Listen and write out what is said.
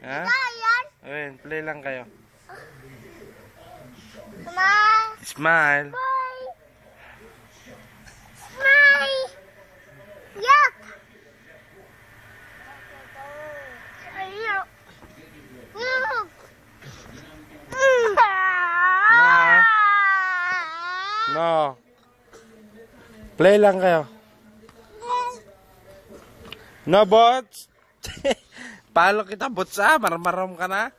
Ha? Ayun, play lang kayo. Smile. Smile. Smile. Yuck. No. Play lang kayo. No, bots. Palo kita, bots ah. Marmaram ka na.